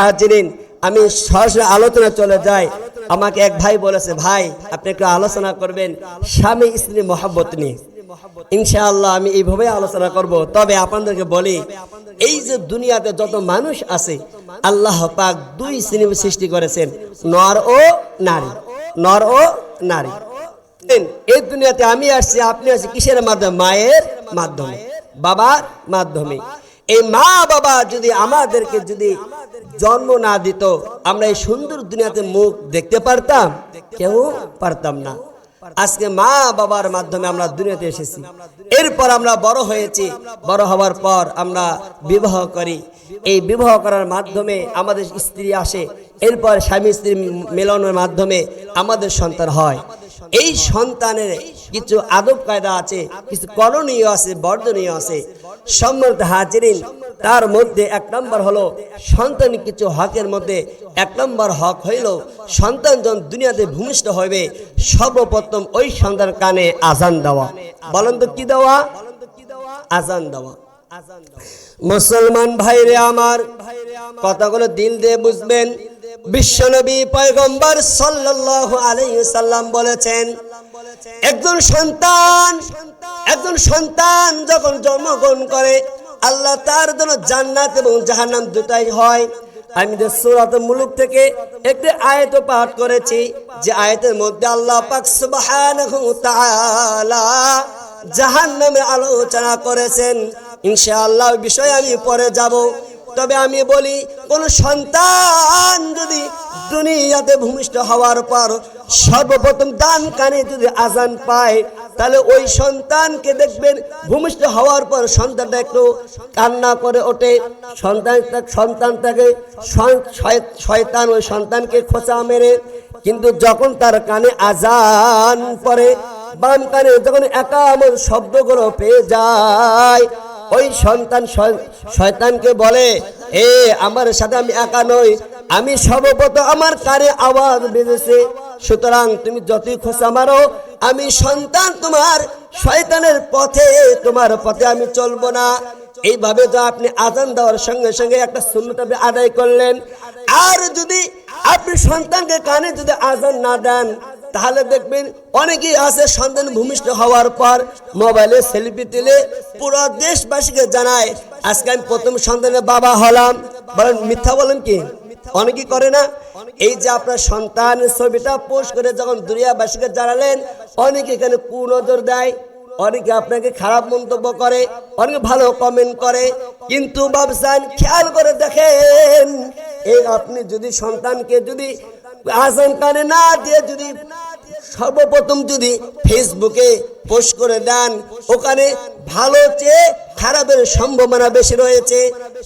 হাজিরিন, আমি সরাসরি আলোচনা চলে যাই। আমাকে এক ভাই বলেছে, ভাই আপনি একটু আলোচনা করবেন স্বামী স্ত্রী মহব্বত নিয়ে। ইনশাআল্লাহ আমি এইভাবে আলোচনা করব। তবে আপনাদেরকে বলি, এই যে দুনিয়াতে যত মানুষ আছে, আল্লাহ পাক দুই শ্রেণীর সৃষ্টি করেছেন, নর ও নারী। নর ও নারী। এই দুনিয়াতে আমি আসছি, আপনি আসছি কিসের মাধ্যমে? মায়ের মাধ্যমে, বাবার মাধ্যমে। এই মা বাবা যদি আমাদেরকে যদি জন্ম না দিত, আমরা এই সুন্দর দুনিয়াতে মুখ দেখতে পারতাম? কেউ পারতাম না। আজকে মা বাবার মাধ্যমে আমরা দুনিয়াতে এসেছি। এরপর আমরা বড় হয়েছি, বড় হওয়ার পর আমরা বিবাহ করি। এই বিবাহ করার মাধ্যমে আমাদের স্ত্রী আসে, এরপর স্বামী স্ত্রী মিলনের মাধ্যমে আমাদের সন্তান হয়। এই সন্তানের কিছু আদব কায়দা আছে, কিছু করণীয় আছে, বর্জনীয় আছে। সম্মানিত হাজিরিন, তার মধ্যে এক নম্বর হলো সন্তান কিছু হকের মধ্যে এক নম্বর হক হইল, সন্তান যখন দুনিয়াতে ভূমিষ্ঠ হবে, সর্বপ্রথম ওই সন্তান কানে আজান দেওয়া। বলেন তো কি দেওয়া? আজান দেওয়া। মুসলমান ভাইরে আমার, কথাগুলো দিল দিয়ে বুঝবেন। বিশ্বনবী পয়গম্বর সাল্লাল্লাহু আলাইহি সাল্লাম বলেছেন, একজন সন্তান যখন জন্মগ্রহণ করে, আল্লাহ তার জন্য জান্নাত এবং জাহান্নাম দুটাই হয়। আমি যে সূরা মুলুক থেকে একটি আয়াত পাঠ করেছি, যে আয়াতের মধ্যে আল্লাহ পাক সুবহানাহু ওয়া তাআলা জাহান্নামের আলোচনা করেছেন। ইনশাআল্লাহ বিষয়ে আমি পরে যাব। তবে আমি বলি, কোন সন্তান যদি দুনিয়াতে ভূমিষ্ঠ হওয়ার পর সর্বপ্রথম ডান কানে যদি আজান পায়, তাহলে ওই সন্তানকে দেখবেন ভূমিষ্ঠ হওয়ার পর সন্তানটা একটু কান্না করে ওঠে। সন্তানটাকে শয়তান ওই সন্তানকে খোঁচা মেরে, কিন্তু যখন তার কানে আজান পড়ে, বাম কানে যখন একামত শব্দগুলো পেয়ে যায়, ওই সন্তান শয়তানকে বলে, এ আমার সাথে আমি একা নই, আমি সর্বপ্রথম আমার কানে আওয়াজ বেজেছে, সুতরাং তুমি যতই খোঁচা মারো, আমি সন্তান তোমার শয়তানের পথে, তোমার পথে আমি চলবো না। এইভাবে তো আপনি আজান দেওয়ার সঙ্গে সঙ্গে একটা সুন্নত আপনি আদায় করলেন। আর যদি আপনি সন্তানকে কানে যদি আজান না দেন, তাহলে দেখবেন অনেকেই আছে সন্তান ভূমিষ্ঠ হওয়ার পর মোবাইলে সেলফি তুলে পুরো দেশবাসীকে জানায়, আজকে আমি প্রথম সন্তানের বাবা হলাম। বলেন মিথ্যা বলেন কি? অনেকেই করে না? এই যে আপনার সন্তানের ছবিটা পোস্ট করে যখন দুনিয়াবাসীকে জানালেন, অনেকে এখানে কুনজর দেয়, অনেকে আপনাকে খারাপ মন্তব্য করে, অনেকে ভালো কমেন্ট করে। কিন্তু বাবসান খেয়াল করে দেখেন, এই আপনি যদি সন্তানকে যদি আজান কানে না দিয়ে যদি সর্বপ্রথম যদি ফেসবুকে পোস্ট করে দেন, ওখানে ভালো চেয়ে খারাপের সম্ভাবনা বেশি রয়েছে।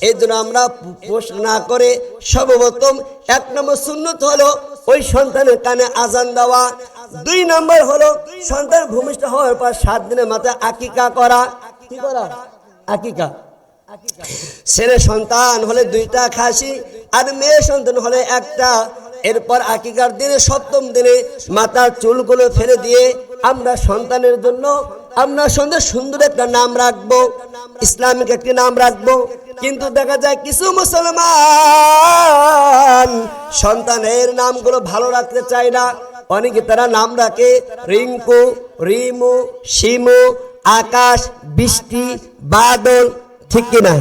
এই জন্য আমরা পোস্ট না করে সর্বপ্রথম এক নম্বর সুন্নত হলো ওই সন্তানের কানে আজান দেওয়া। 2 নম্বর হলো সন্তান ভূমিষ্ঠ হওয়ার পর 7 দিনের মাথায় আকিকা করা। কি করা? আকিকা। ছেলে সন্তান হলে 2টা খাসি, আর মেয়ে সন্তান হলে 1টা। এরপর আকিকার দিনে 7ম দিনে মাথার চুলগুলো ফেলে দিয়ে আমরা সন্তানের জন্য আমরা সুন্দর একটা নাম রাখবো, ইসলামিক একটি নাম রাখবো। কিন্তু দেখা যায় কিছু মুসলমান সন্তানের নামগুলো ভালো রাখতে চায় না। অনেকে তারা নাম রাখে রিঙ্কু, রিমু, শিমু, আকাশ, বৃষ্টি, বাদল, ঠিক কিনা,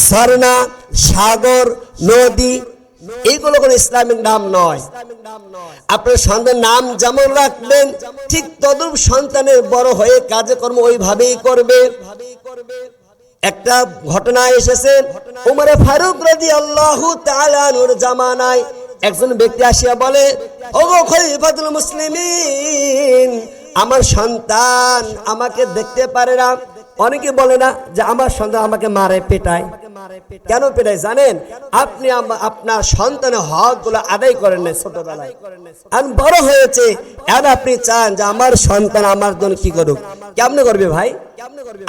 ঝর্ণা, সাগর, নদী। এইগুলো কোনো ইসলামিক নাম নয়। আপনার সন্তানের নাম যেমন রাখবেন, ঠিক তদ্রূপ সন্তানের বড় হয়ে কাজকর্ম ওইভাবেই করবে। একটা ঘটনা এসেছে, উমর ফারুক রাদিয়াল্লাহু তাআলা আনহুর জামানায় একজন ব্যক্তি আসিয়া বলে, ওগো খলিফাতুল মুসলিমিন, আমার সন্তান আমাকে দেখতে পারে না। অনেকে বলে না যে আমার সন্তান আমাকে মারে, পেটায়। কেন পেটায় জানেন? আপনি আপনার সন্তানের হকগুলো আদায় করেন না ছোটবেলায়, আর বড় হয়েছে, আর আপনি চান যে আমার সন্তান আমার জন্য কি করুক। কেমনে করবে ভাই?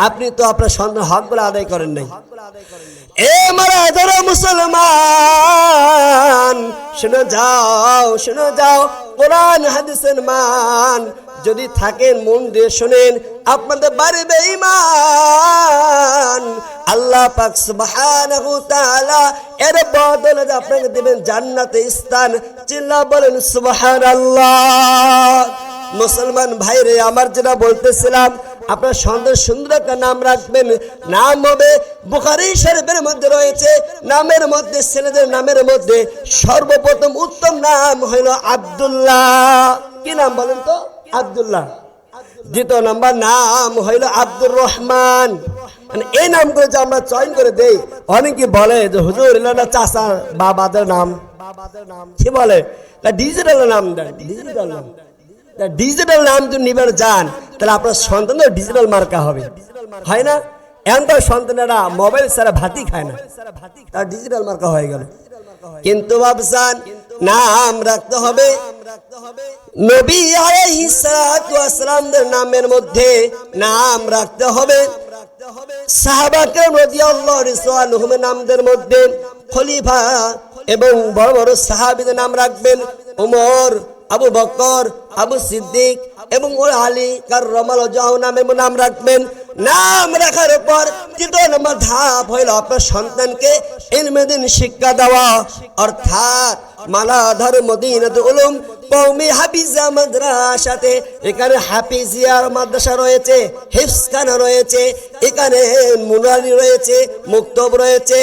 আপনি তো আপনার সন্তানের হকগুলো আদায় করেন নাই। এ মারা যারা মুসলমান, শুনে যাও, কোরআন হাদিসের মান। যদি থাকেন মন দিয়ে শুনেন, আপনাদের বাড়িবে ঈমান। আল্লাহ পাক সুবহানাহু ওয়া তাআলা এর বদলে আপনাকে দিবেন জান্নাতে স্থান। চিল্লা বলেন সুবহানাল্লাহ। মুসলমান ভাইরে আমার, যেটা বলতেছিলাম, আপনার সন্তান সুন্দর একটা নাম রাখবেন। নাম হবে বুখারী শরীফের মধ্যে রয়েছে, নামের মধ্যে, ছেলেদের নামের মধ্যে সর্বপ্রথম উত্তম নাম হইল আব্দুল্লাহ। কি নাম বলেন তো? আব্দুল্লাহ। দ্বিতীয় নাম্বার নাম হইল আব্দুর রহমান। মানে এই নামগুলো যে আমরা চয়ন করে দেই, অনেকে বলে যে হুজুর এগুলো না চাচা বাবাদের নাম। কি বলে? ডিজিটাল নাম দেন, ডিজিটাল নাম। ডিজিটাল নাম যদি নিবার যান, তাহলে আপনার সন্তান ডিজিটাল মার্কা হবে, হয় না? এখনকার সন্তানেরা মোবাইল ছাড়া ভাতই খায় না, তার ডিজিটাল মার্কা হয়ে গেল। কিন্তু বাবজান, নাম রাখতে হবে নবী আলাইহিস সালাতু ওয়াস সালামের নামের মধ্যে নাম রাখতে হবে সাহাবা কেরাম রাদিয়াল্লাহু রিজওয়ানুহুম নামদের মধ্যে খলিফা এবং বড় বড় সাহাবীদের নাম রাখবেন। ওমর, আবু বকর, আবু সিদ্দিক এবং আলী কাররামাল্লাহু নামের নাম রাখবেন। নাম রাখার পর তৃতীয় নম্বর ধাপ হইল আপনার সন্তানকে ইলমে দ্বীন শিক্ষা দেওয়া, অর্থাৎ মালাধার মদিনাতুল উলুম কওমি হাফিজা মাদ্রাসাতে। এখানে হাফিজিয়ার মাদ্রাসা রয়েছে, হিফজখানা রয়েছে, এখানে মুনারি রয়েছে, মুক্তব রয়েছে।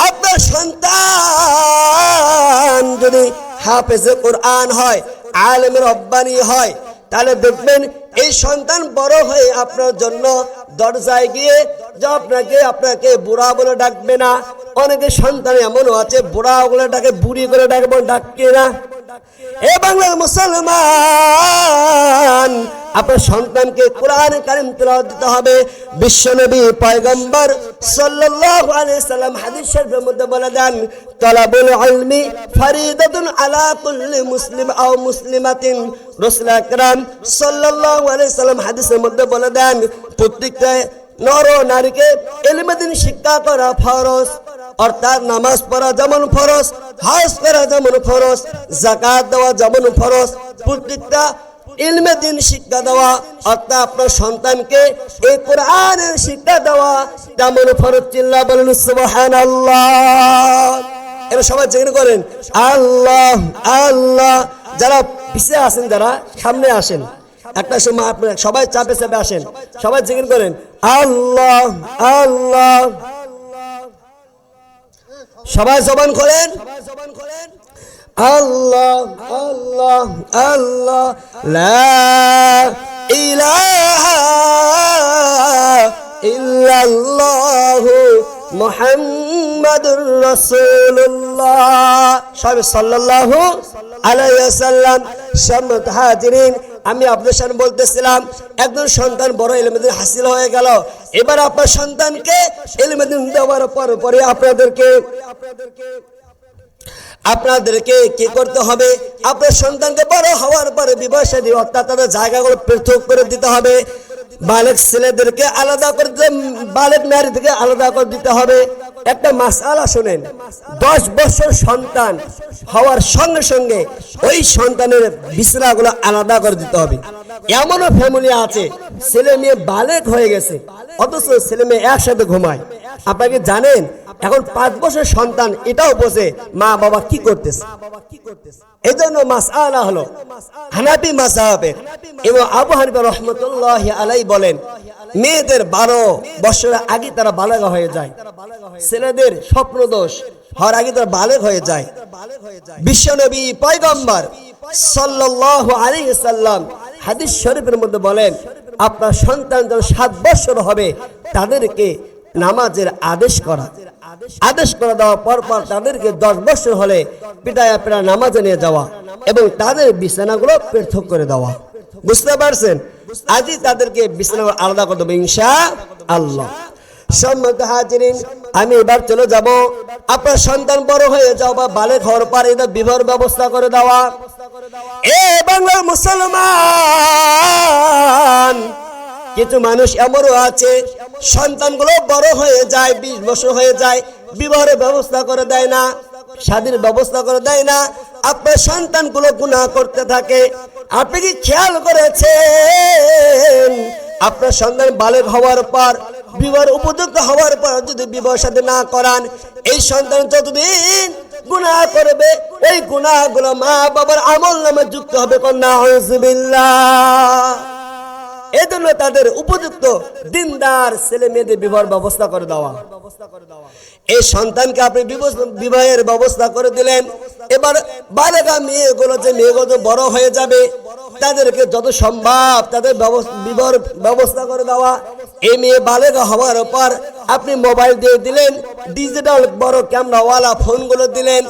আপনার সন্তান যদি হাফেজে কোরআন হয়, আলেম রব্বানি হয়, তাহলে দেখবেন এই সন্তান বড় হয়ে আপনার জন্য দরজায় গিয়ে যে আপনাকে বুড়া বলে ডাকবে না। অনেকে সন্তান এমনও আছে বুড়া বলে ডাকে, বুড়ি করে ডাকবে, ডাকবে না। এ বাংলার মুসলমান, আপনার সন্তানকে কোরআন কারীম তেলাওয়াত দিতে হবে। বিশ্বনবী পয়গম্বর সাল্লাল্লাহু আলাইহি সাল্লাম হাদিস শরীফের মধ্যে বলে দেন, তালাবুল ইলমি ফরিদাতুন আলা কুল্লি মুসলিম আও মুসলিমাতিন। রাসূল আকরাম সাল্লাল্লাহু আলাইহি সাল্লাম হাদিসের মধ্যে বলে দেন, প্রত্যেকটা নর নারীকে ইলমে দ্বীন শিক্ষা করা ফরজ। অর্থাৎ নামাজ পড়া যেমন ফরজ, হজ করা যেমন ফরজ, যাকাত দেওয়া যেমন ফরজ, প্রত্যেকটা ইলমে দ্বীন শিক্ষা দেওয়া, অর্থাৎ আপনার সন্তানকে এই কোরআনের শিক্ষা দেওয়া যেমন ফরজ। চিল্লা বলেন সুবহানাল্লাহ। এরা সবাই জিকির করেন আল্লাহ আল্লাহ। যারা পিছিয়ে আসেন, যারা সামনে আসেন, একটা সময় আপনারা সবাই চাপে চাপে আসেন, সবাই জিকির করেন আল্লাহ আল্লাহ। সবাই জবান খোলেন আল্লাহ আল্লাহ আল্লাহ। লা ইলাহা ইল্লাল্লাহু মুহাম্মাদুর রাসূলুল্লাহ। সবাই সাল্লাল্লাহু আলাইহি ওয়াসাল্লাম। সম্মানিত হাজিরিন, আমি আপনাদের সামনে বলতেছিলাম, একজন সন্তান বড় ইলমে দ্বীন হাসিল হয়ে গেল। এবার আপনার সন্তানকে ইলমে দ্বীন দেওয়ার পরে আপনাদেরকে কি করতে হবে? আপনার সন্তানকে বড় হওয়ার পরে বিবাহ শাদী, অর্থাৎ তাদের জায়গাগুলো পৃথক করে দিতে হবে। বালেক ছেলেদেরকে আলাদা করে দিতে, বালেক নারীদেরকে আলাদা করে দিতে হবে। একটা মাসআলা শুনেন, 10 বছর সন্তান হওয়ার সঙ্গে সঙ্গে ওই সন্তানের বিছানাগুলো আলাদা করে দিতে হবে। এমনও ফ্যামিলি আছে ছেলে মেয়ে বালেক হয়ে গেছে, অথচ ছেলে মেয়ে একসাথে ঘুমায়। আপনাকে জানেন, এখন 5 বছর সন্তান এটাও বোঝে মা বাবা কি করতেছে। এই জন্য মাসআলা হলো হানাফি মাযহাবের এবং আবু হানিফা রাহমাতুল্লাহি আলাইহি বলেন, মেয়েদের 12 বছরের আগে তারা বালেগা হয়ে যায়, ছেলেদের স্বপ্নদোষ হওয়ার আগে তারা বালেগ হয়ে যায়। বিশ্বনবী পয়গম্বর সাল্লাল্লাহু আলাইহি ওয়াসাল্লাম হাদিস শরীফের মধ্যে বলেন, আপনার সন্তান যখন 7 বছর হবে তাদেরকে নামাজের আদেশ করা দেওয়া পর তাদেরকে 10 বছর হলে পিটায়া নামাজে নিয়ে যাওয়া এবং তাদের বিছানাগুলো পৃথক করে দেওয়া। বুঝতে পারছেন? আজই তাদেরকে বিছানা আলাদা করে দেবো ইনশাআল্লাহ। সম্মানিত হাজিরিন, আমি এবার চলে যাব আপনার সন্তান বড় হয়ে যাও বা বালেগ হওয়ার পর এদের বিবাহের ব্যবস্থা করে দেওয়া। এ বাংলার মুসলমান, কিছু মানুষ এমনও আছে সন্তানগুলো বড় হয়ে যায়, 20 বছর হয়ে যায়, বিবাহের ব্যবস্থা করে দেয় না, শাদীর ব্যবস্থা করে দেয় না। আপনার সন্তানগুলো গুনাহ করতে থাকে, আপনি কি খেয়াল করেছেন আপনার সন্তান বালেগ হওয়ার পর বিবাহ উপযুক্ত হওয়ার পর যদি বিবাহ সাথে না করান, এই সন্তান যতদিন গুনাহ করবে এই গুনাহগুলো মা বাবার আমল নামে যুক্ত হবে। কন্যা আউযুবিল্লাহ। এজন্য তাদের উপযুক্ত দিনদার ছেলে মেয়েদের বিবাহের ব্যবস্থা করে দেওয়া। এই সন্তানকে আপনি বিবাহের ব্যবস্থা করে দিলেন। এবার বালেগা মেয়েগুলো যে মেয়েগুলো বড় হয়ে যাবে তাদেরকে যত সম্ভব তাদের বিবাহের ব্যবস্থা করে দেওয়া। এই মেয়ে বালেগা হওয়ার পর আপনি মোবাইল দিয়ে দিলেন, ডিজিটাল বড় ক্যামেরাওয়ালা ফোনগুলো দিলেন।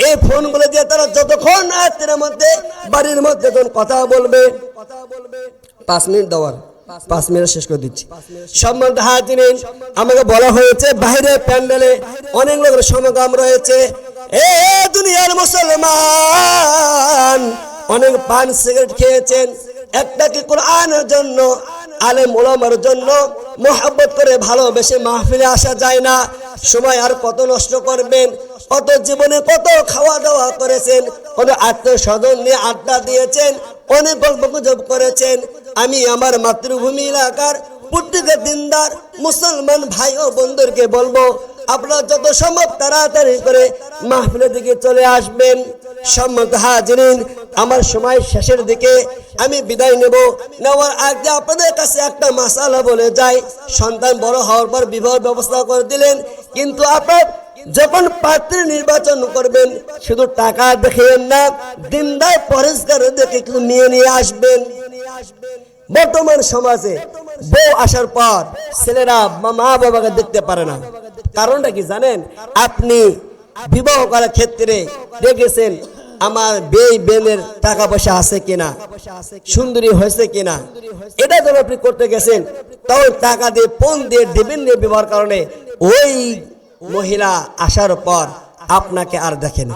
এই ফোনগুলো দিয়ে তারা যতক্ষণ রাতের মধ্যে বাড়ির মধ্যে যখন কথা বলবে 5 মিনিট দেওয়ার 5 মিনিট শেষ করে দিচ্ছি। সম্মানিত হাজিরিন, আমাকে বলা হয়েছে বাইরে প্যান্ডেলে অনেক লোকের সমাগম রয়েছে। এ দুনিয়ার মুসলমান অনেক পান সিগারেট খেয়েছেন, একটা কি কোরআনের জন্য আলেম ওলামার জন্য মোহাব্বত করে ভালোবেসে মাহফিলে আসা যায় না? সময় আর কত নষ্ট করবেন? কত জীবনে কত খাওয়া দাওয়া করেছেন, কত আত্মীয় স্বজন নিয়ে আড্ডা দিয়েছেন, অনেক গল্প গুজব করেছেন। আমি আমার মাতৃভূমি এলাকার প্রত্যেক দিনদার মুসলমান ভাই ও বন্ধুদেরকে বলবো, আপনারা যত সম্ভব তাড়াতাড়ি করে মাহফিলের দিকে চলে আসবেন। সম্মানিত হাজিরিন, আমার সময় শেষের দিকে, আমি বিদায় নেওয়ার আগে আপনাদের কাছে একটা মাসালা বলে যাই। সন্তান বড় হওয়ার পর বিবাহ ব্যবস্থা করে দিলেন, কিন্তু আপনার যখন পাত্রী নির্বাচন করবেন শুধু টাকা দেখেন না, দিনদার পরিষ্কার দেখে কিছু নিয়ে আসবেন। বর্তমান সমাজে বউ আসার পর ছেলেরা মা বাবাকে দেখতে পারে না। কারণটা কি জানেন? আপনি বিবাহ করার ক্ষেত্রে দেখেছেন আমার বেনের টাকা পয়সা আছে কিনা, সুন্দরী হয়েছে কিনা, এটা যখন আপনি করতে গেছেন তখন টাকা দিয়ে ফোন দিয়ে দেবেন নিয়ে বিবাহের কারণে ওই মহিলা আসার পর আপনাকে আর দেখেন।